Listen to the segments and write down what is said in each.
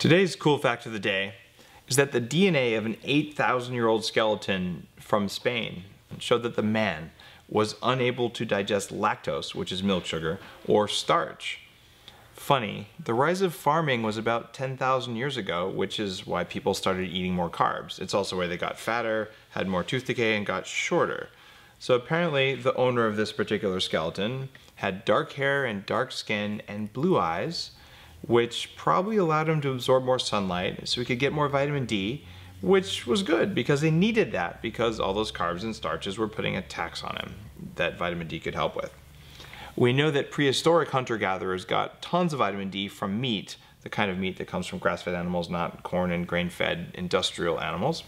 Today's cool fact of the day is that the DNA of an 8,000-year-old skeleton from Spain showed that the man was unable to digest lactose, which is milk sugar, or starch. Funny, the rise of farming was about 10,000 years ago, which is why people started eating more carbs. It's also why they got fatter, had more tooth decay, and got shorter. So apparently the owner of this particular skeleton had dark hair and dark skin and blue eyes, which probably allowed him to absorb more sunlight so he could get more vitamin D, which was good because they needed that because all those carbs and starches were putting a tax on him that vitamin D could help with. We know that prehistoric hunter-gatherers got tons of vitamin D from meat, the kind of meat that comes from grass-fed animals, not corn and grain-fed industrial animals.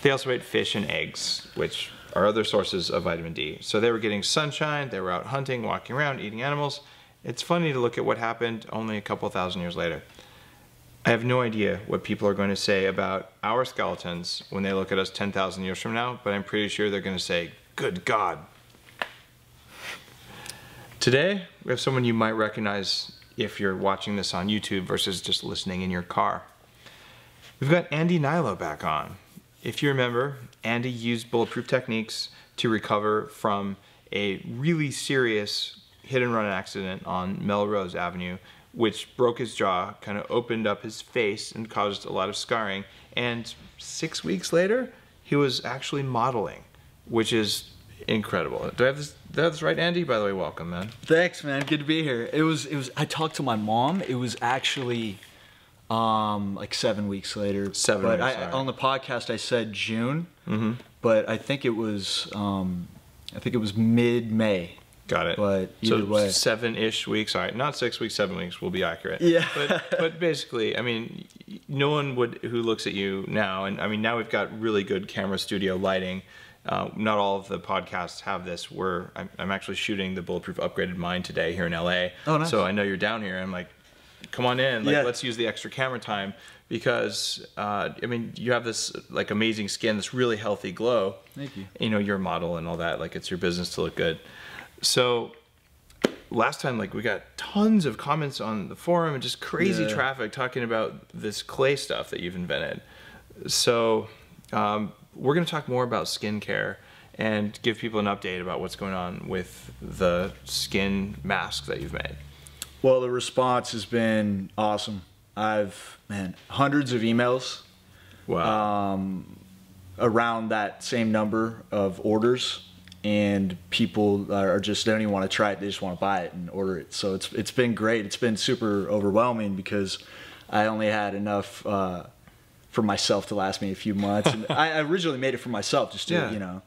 They also ate fish and eggs, which are other sources of vitamin D. So they were getting sunshine, they were out hunting, walking around, eating animals. It's funny to look at what happened only a couple thousand years later. I have no idea what people are going to say about our skeletons when they look at us 10,000 years from now, but I'm pretty sure they're going to say, "Good God." Today, we have someone you might recognize if you're watching this on YouTube versus just listening in your car. We've got Andy Hnilo back on. If you remember, Andy used bulletproof techniques to recover from a really serious hit-and-run accident on Melrose Avenue, which broke his jaw, kind of opened up his face and caused a lot of scarring. And 6 weeks later, he was actually modeling, which is incredible. Do I have this right, Andy? By the way, welcome, man. Thanks, man. Good to be here. It was. I talked to my mom. It was actually like 7 weeks later. 7 weeks. But on the podcast, I said June, but I think it was mid-May. Got it. But either way, 7-ish weeks. All right, not 6 weeks, 7 weeks will be accurate. Yeah. But basically, I mean, no one who looks at you now, and I mean, now we've got really good camera studio lighting. Not all of the podcasts have this. I'm actually shooting the Bulletproof Upgraded Mind today here in LA. Oh, nice. So I know you're down here. I'm like, come on in. Like, yeah. Let's use the extra camera time because I mean, you have this like amazing skin, this really healthy glow. Thank you. You know, you're a model and all that. Like, it's your business to look good. So last time, like, we got tons of comments on the forum and just crazy traffic talking about this clay stuff that you've invented. So we're going to talk more about skincare and give people an update about what's going on with the skin mask that you've made. Well, the response has been awesome. Hundreds of emails. Wow. Around that same number of orders. And people are just, they don't even want to try it, they just want to buy it and order it. So it's been great. It's been super overwhelming because I only had enough for myself to last me a few months. And I originally made it for myself just to, you know,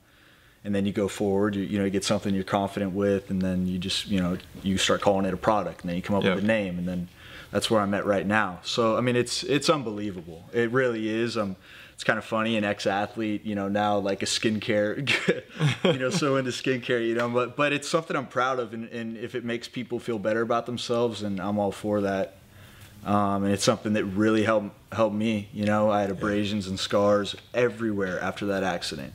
and then you go forward, you get something you're confident with, and then you just, you start calling it a product, and then you come up with a name, and then that's where I'm at right now. So, I mean, it's unbelievable. It really is. It's kind of funny, an ex-athlete, now like a skincare, so into skincare, but it's something I'm proud of, and if it makes people feel better about themselves, and I'm all for that. And it's something that really helped me. I had abrasions and scars everywhere after that accident,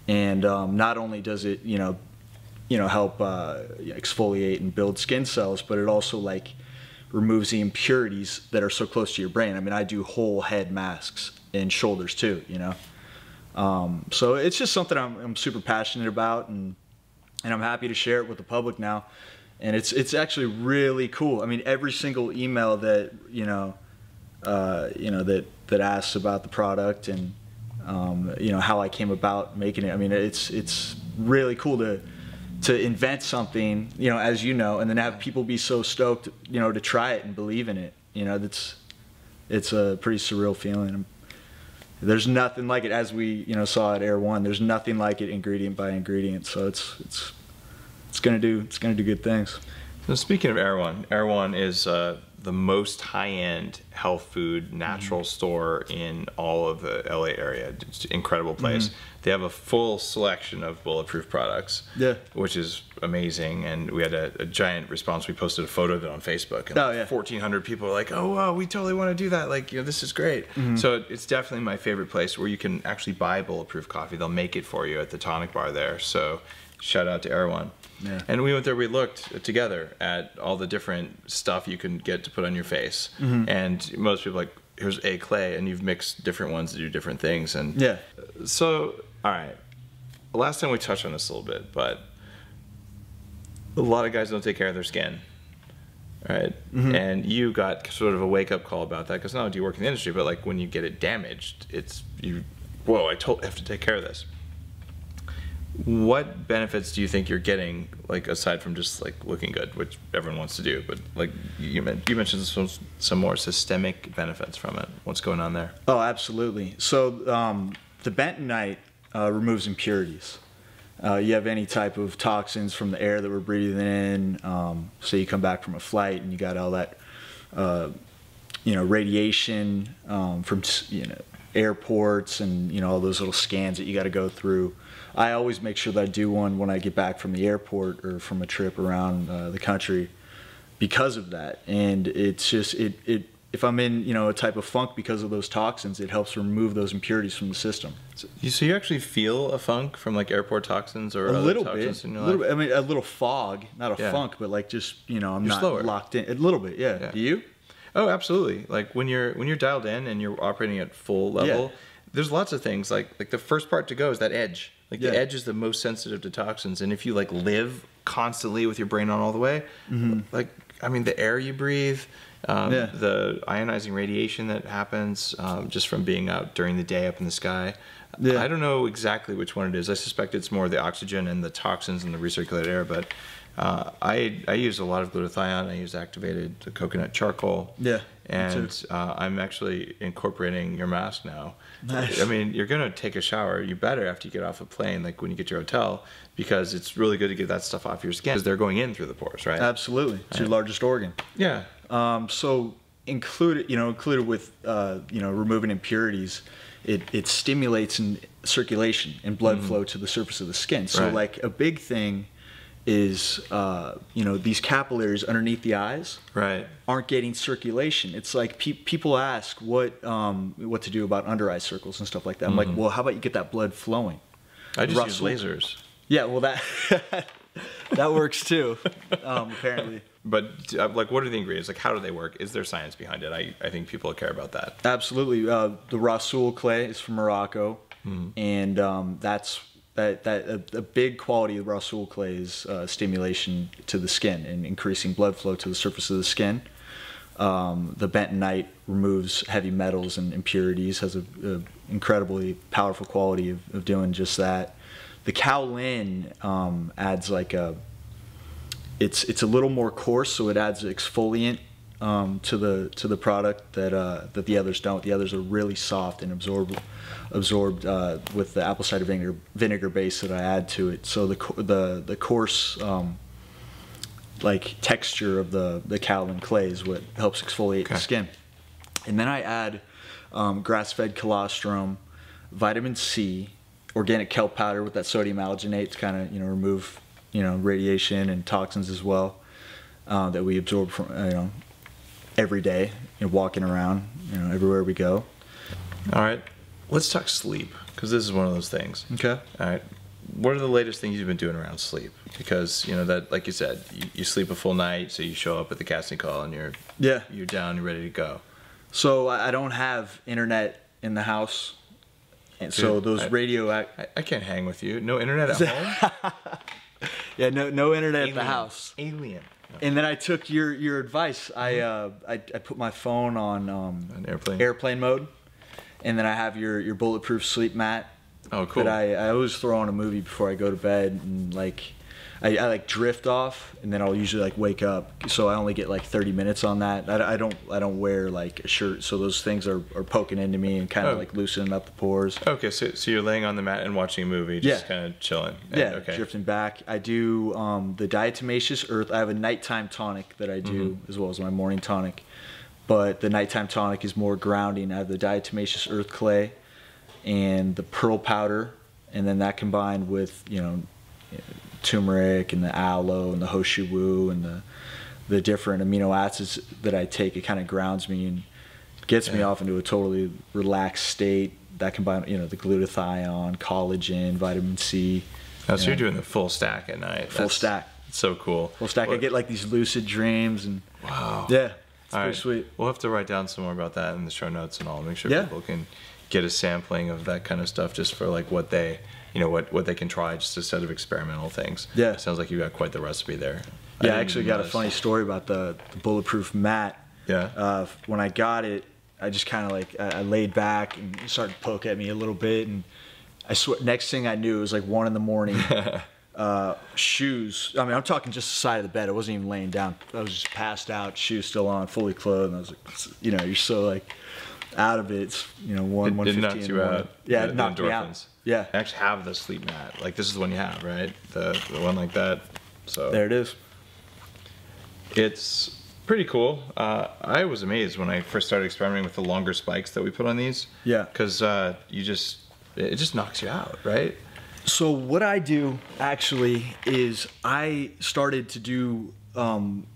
and not only does it, help exfoliate and build skin cells, but it also like removes the impurities that are so close to your brain. I mean, I do whole head masks and shoulders too, so it's just something I'm super passionate about, and I'm happy to share it with the public now. And it's actually really cool. I mean, every single email that that asks about the product and how I came about making it. I mean, it's really cool to invent something, as and then have people be so stoked, to try it and believe in it. It's a pretty surreal feeling. There's nothing like it, as we saw at Air One. There's nothing like it ingredient by ingredient. So it's gonna do good things. So speaking of Air One is the most high-end health food natural store in all of the LA area. It's an incredible place. They have a full selection of bulletproof products, which is amazing. And we had a giant response. We posted a photo of it on Facebook, and 1,400 people were like, "Oh wow, we totally want to do that! Like, this is great." So it's definitely my favorite place where you can actually buy bulletproof coffee. They'll make it for you at the tonic bar there. So shout out to Air One. Yeah. And we went there, we looked together at all the different stuff you can get to put on your face. And most people are like, here's a clay, and you've mixed different ones to do different things. And Yeah. So, all right. Last time we touched on this a little bit, but a lot of guys don't take care of their skin, right? Mm-hmm. And you got sort of a wake-up call about that, because not only do you work in the industry, but like when you get it damaged, I have to take care of this. What benefits do you think you're getting, like aside from just like looking good, which everyone wants to do, but like you mentioned some more systemic benefits from it. What's going on there? Oh, absolutely. So the bentonite removes impurities. You have any type of toxins from the air that we're breathing in. Say you come back from a flight and you got all that, radiation from airports and all those little scans that you got to go through. I always make sure that I do one when I get back from the airport or from a trip around the country because of that. And it's just if I'm in a type of funk because of those toxins, it helps remove those impurities from the system. So you actually feel a funk from like airport toxins or a other little toxins bit, in your a little life? bit. I mean, a little fog, not a funk, but like just I'm You're not slower. locked in. A little bit, yeah. Do you? Oh, absolutely. Like when you're dialed in and you're operating at full level, there's lots of things like the first part to go is that edge. Like the edge is the most sensitive to toxins, and if you like live constantly with your brain on all the way, like I mean the air you breathe, the ionizing radiation that happens just from being out during the day up in the sky. Yeah. I don't know exactly which one it is. I suspect it's more the oxygen and the toxins and the recirculated air, but I use a lot of glutathione. I use activated coconut charcoal. Yeah. And I'm actually incorporating your mask now. Nice. I mean, you're going to take a shower. You better after you get off a plane, like when you get to your hotel, because it's really good to get that stuff off your skin because they're going in through the pores, right? Absolutely. It's your largest organ. Yeah. So included with, removing impurities, it stimulates in circulation and blood flow to the surface of the skin. So like a big thing is these capillaries underneath the eyes aren't getting circulation. It's like people ask what to do about under eye circles and stuff like that. I'm like, well, how about you get that blood flowing? I just use lasers. Yeah, well that that works too, apparently. But like, what are the ingredients? Like, how do they work? Is there science behind it? I think people care about that. Absolutely. The Rasoul clay is from Morocco, and that's. A big quality of Rasoul clay is stimulation to the skin and increasing blood flow to the surface of the skin. The bentonite removes heavy metals and impurities, has a incredibly powerful quality of doing just that. The kaolin adds like it's a little more coarse, so it adds exfoliant to the product that the others don't. The others are really soft and absorbed with the apple cider vinegar base that I add to it. So the coarse like texture of the kaolin clay is what helps exfoliate the skin. And then I add grass-fed colostrum, vitamin C, organic kelp powder with that sodium alginate to kind of remove radiation and toxins as well that we absorb from every day, walking around everywhere we go. All right. Let's talk sleep, because this is one of those things. Okay. All right. What are the latest things you've been doing around sleep? Because that, like you said, you sleep a full night, so you show up at the casting call and you're down, you're ready to go. So I don't have internet in the house, and so those I can't hang with you. No internet at home. Yeah, no internet at the house. Alien. No. And then I took your advice. I put my phone on an airplane mode. And then I have your bulletproof sleep mat. Oh, cool. But I always throw on a movie before I go to bed, and like I like drift off, and then I'll usually like wake up. So I only get like 30 minutes on that. I don't wear like a shirt, so those things are poking into me and kind of like loosening up the pores. Okay, so you're laying on the mat and watching a movie, just kind of chilling. Drifting back. I do the diatomaceous earth. I have a nighttime tonic that I do as well as my morning tonic. But the nighttime tonic is more grounding. I have the diatomaceous earth clay and the pearl powder, and then that combined with turmeric and the aloe and the hoshu wu and the different amino acids that I take, it kind of grounds me and gets me off into a totally relaxed state. That combined, the glutathione, collagen, vitamin C. Oh, so you're doing the full stack at night. Full stack. So cool. Full stack. I get like these lucid dreams and wow. Yeah. It's pretty sweet. We'll have to write down some more about that in the show notes and all. Make sure Yeah. people can get a sampling of that kind of stuff just for like what they, you know, what they can try, just a set of experimental things. Yeah. Sounds like you got quite the recipe there. Yeah, I actually got a funny story about the Bulletproof mat. Yeah. When I got it, I just kind of like, I laid back and it started to poke at me a little bit. And I swear, next thing I knew, it was like 1 a.m. Shoes. I mean, I'm talking just the side of the bed. I wasn't even laying down. I was just passed out, shoes still on, fully clothed. And I was like, you know, you're so like out of it. It's, you know, 1:15 It knocked you out. Yeah, the it knocked me out. Yeah. I actually have the sleep mat. Like, this is the one you have, right? The one like that. So There it is. It's pretty cool. I was amazed when I first started experimenting with the longer spikes that we put on these. Yeah. Because it just knocks you out, right? So what I do actually is I started to do,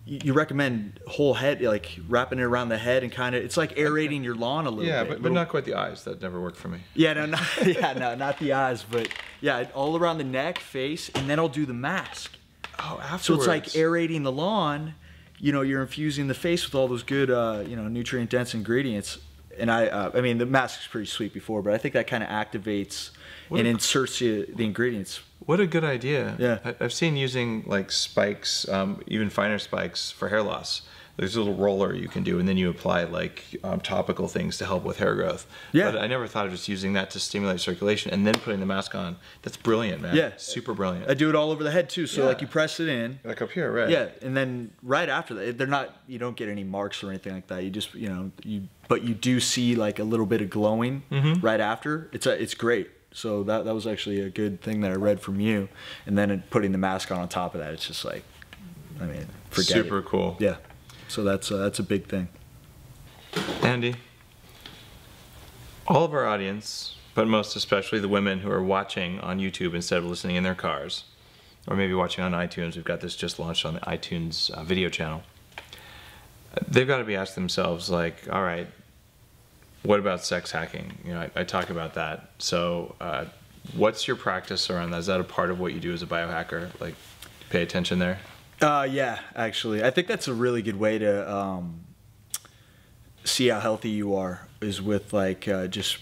you recommend whole head, like wrapping it around the head and kind of, it's like aerating your lawn a little bit. Yeah, but not quite the eyes. That never worked for me. Yeah, no, not the eyes, but yeah, all around the neck, face, and then I'll do the mask. Oh, afterwards. So it's like aerating the lawn. You know, you're infusing the face with all those good, you know, nutrient-dense ingredients. And I mean, the mask is pretty sweet before, but I think that kind of activates and inserts the ingredients. What a good idea. Yeah. I've seen using like spikes, even finer spikes for hair loss. There's a little roller you can do, and then you apply like topical things to help with hair growth. Yeah. But I never thought of just using that to stimulate circulation and then putting the mask on. That's brilliant, man. Yeah. Super brilliant. I do it all over the head too. So like you press it in. Like up here, right? Yeah, and then right after that, they're not. You don't get any marks or anything like that. You just, you know, but you do see like a little bit of glowing right after. It's great. So that was actually a good thing that I read from you. And then putting the mask on top of that, it's just like, I mean, forget it. Super cool. Yeah. So that's a big thing. Andy, all of our audience, but most especially the women who are watching on YouTube instead of listening in their cars, or maybe watching on iTunes. We've got this just launched on the iTunes video channel. They've got to be asking themselves, like, all right, what about sex hacking? You know, I talk about that. So what's your practice around that? Is that a part of what you do as a biohacker? Like, pay attention there? Yeah, actually. I think that's a really good way to see how healthy you are, is with like just,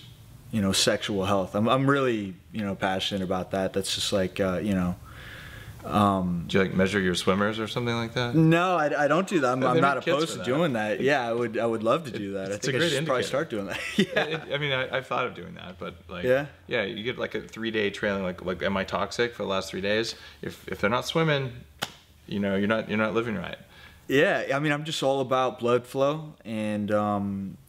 you know, sexual health. I'm really, you know, passionate about that. That's just like, you know. Do you like measure your swimmers or something like that? No, I don't do that. I'm not make kits opposed for to that. doing that. Yeah, I would love to do that. I It's think a I great should probably indicator. start doing that. Yeah. I mean, I've thought of doing that, but like, Yeah? yeah, you get like a 3-day trailing. Like, am I toxic for the last 3 days? If they're not swimming, you know, you're not living right. Yeah, I mean, I'm just all about blood flow and,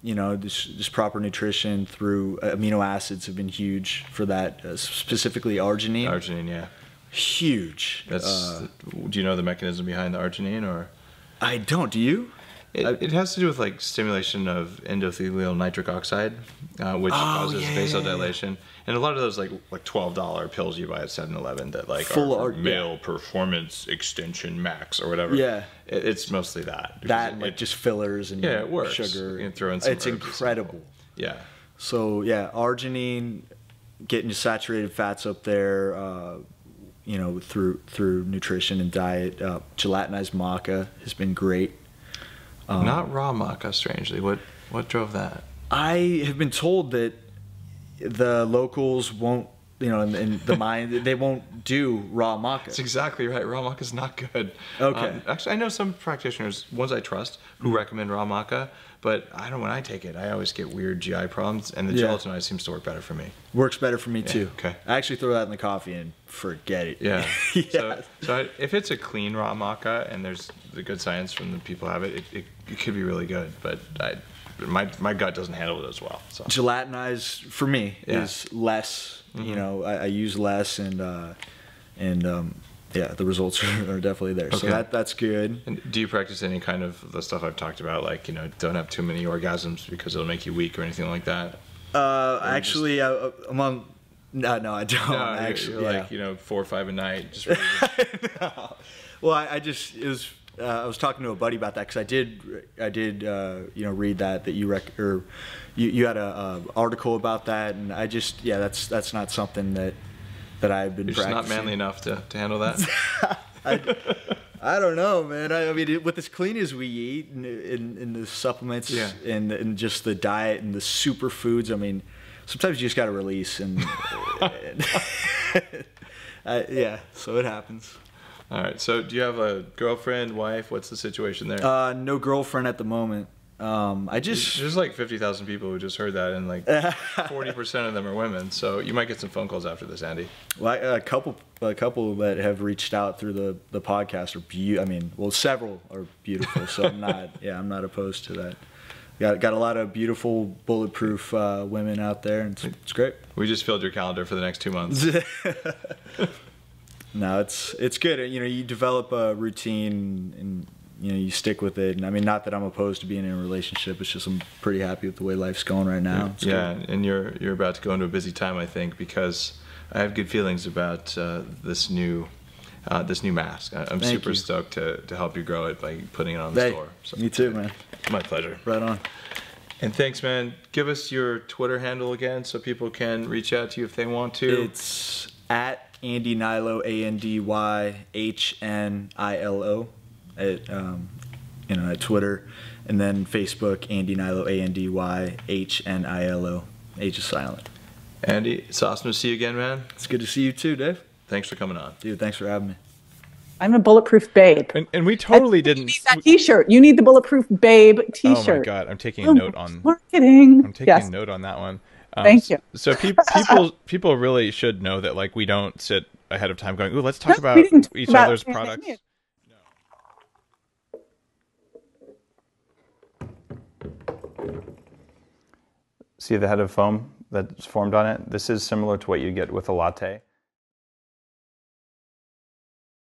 you know, just proper nutrition through amino acids have been huge for that, specifically arginine. Arginine, yeah. Huge. That's. Do you know the mechanism behind the arginine, or? I don't. Do you? It has to do with like stimulation of endothelial nitric oxide, which causes vasodilation, and a lot of those like $12 pills you buy at 7-Eleven that like Full are of male performance extension max or whatever. Yeah. It's mostly that. That and like just fillers and it works. sugar. You can throw in some it's herbs. incredible. Yeah. So yeah, arginine, getting your saturated fats up there, you know, through nutrition and diet. Gelatinized maca has been great. Not raw maca, strangely. What drove that? I have been told that the locals won't, you know, in the mine, they won't do raw maca. That's exactly right. Raw maca is not good. Okay. Actually, I know some practitioners, ones I trust, who recommend raw maca, but I don't. When I take it, I always get weird GI problems, and the gelatinized seems to work better for me. Works better for me too. Okay. I actually throw that in the coffee and forget it. Yeah. Yeah. So if it's a clean raw maca and there's the good science from the people who have it, it could be really good. But my gut doesn't handle it as well. So. Gelatinized for me is less. You know, I use less, and yeah, the results are definitely there. So that's good. And do you practice any kind of the stuff I've talked about, like, you know, don't have too many orgasms because it'll make you weak or anything like that? Actually, I'm on. No, I don't. No, actually, you're like, you know, 4 or 5 a night. Just really no. Well, I just it was. I was talking to a buddy about that because I did you know, read that you you had a article about that, and I just that's not something that I've been You're practicing. just not manly enough to handle that. I don't know, man. I mean, with as clean as we eat and the supplements and just the diet and the superfoods, I mean, sometimes you just got to release and yeah, so it happens. All right. So do you have a girlfriend, wife? What's the situation there? No girlfriend at the moment. There's like 50,000 people who just heard that, and like 40% of them are women. So you might get some phone calls after this, Andy. Well, a couple that have reached out through the podcast are several are beautiful. So I'm not opposed to that. Got a lot of beautiful bulletproof women out there, and it's great. We just filled your calendar for the next 2 months. No, it's good. You develop a routine and you stick with it. And I mean, not that I'm opposed to being in a relationship. It's just I'm pretty happy with the way life's going right now. Yeah, and you're about to go into a busy time, I think, because I have good feelings about this new mask. I'm super stoked to help you grow it by putting it on the store. So, me too, man. My pleasure. Right on. And thanks, man. Give us your Twitter handle again so people can reach out to you if they want to. It's at Andy Hnilo, ANDYHNILO. At Twitter, and then Facebook, Andy Hnilo, ANDYHNILO. H is silent. Andy, it's awesome to see you again, man. It's good to see you too, Dave. Thanks for coming on. Dude, thanks for having me. I'm a bulletproof babe. And we totally didn't. You need that T-shirt. You need the bulletproof babe T-shirt. Oh my God, I'm taking a note on marketing. I'm taking a note on that one. Thank you. So people really should know that, like, we don't sit ahead of time going, "Ooh, let's talk about each other's products." See the head of foam that's formed on it? This is similar to what you get with a latte.